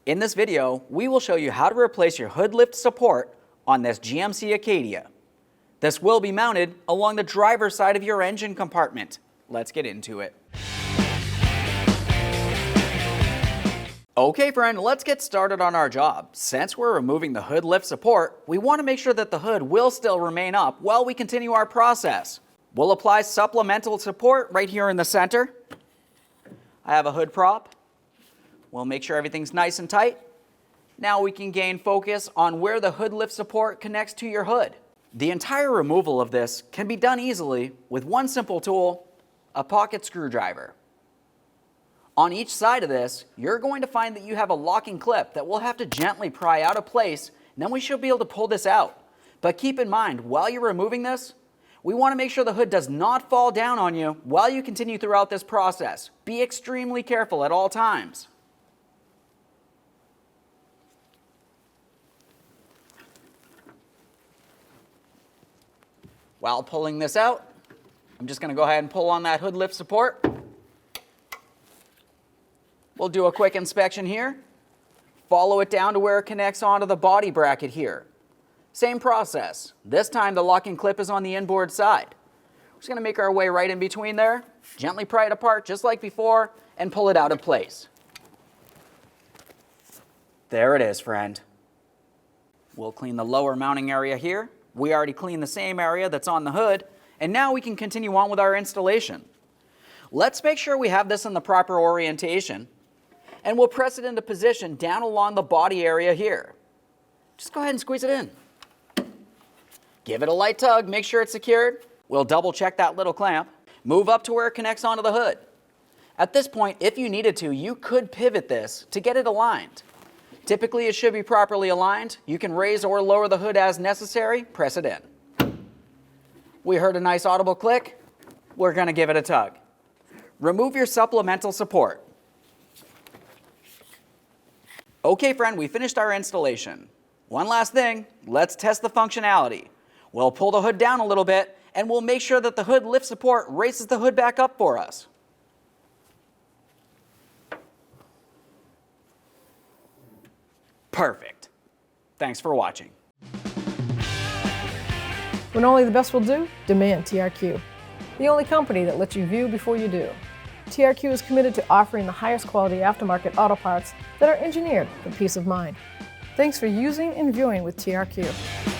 In this video, we will show you how to replace your hood lift support on this GMC Acadia. This will be mounted along the driver's side of your engine compartment. Let's get into it. Okay friend, let's get started on our job. Since we're removing the hood lift support, we want to make sure that the hood will still remain up while we continue our process. We'll apply supplemental support right here in the center. I have a hood prop. We'll make sure everything's nice and tight. Now we can gain focus on where the hood lift support connects to your hood. The entire removal of this can be done easily with one simple tool, a pocket screwdriver. On each side of this, you're going to find that you have a locking clip that we'll have to gently pry out of place, and then we should be able to pull this out. But keep in mind, while you're removing this, we want to make sure the hood does not fall down on you while you continue throughout this process. Be extremely careful at all times. While pulling this out, I'm just going to go ahead and pull on that hood lift support. We'll do a quick inspection here. Follow it down to where it connects onto the body bracket here. Same process. This time the locking clip is on the inboard side. We're just going to make our way right in between there, gently pry it apart just like before, and pull it out of place. There it is, friend. We'll clean the lower mounting area here. We already cleaned the same area that's on the hood, and now we can continue on with our installation. Let's make sure we have this in the proper orientation, and we'll press it into position down along the body area here. Just go ahead and squeeze it in. Give it a light tug, make sure it's secured. We'll double check that little clamp. Move up to where it connects onto the hood. At this point, if you needed to, you could pivot this to get it aligned. Typically, it should be properly aligned. You can raise or lower the hood as necessary. Press it in. We heard a nice audible click. We're going to give it a tug. Remove your supplemental support. Okay, friend, we finished our installation. One last thing, let's test the functionality. We'll pull the hood down a little bit, and we'll make sure that the hood lift support raises the hood back up for us. Perfect. Thanks for watching. When only the best will do, demand TRQ. The only company that lets you view before you do. TRQ is committed to offering the highest quality aftermarket auto parts that are engineered for peace of mind. Thanks for using and viewing with TRQ.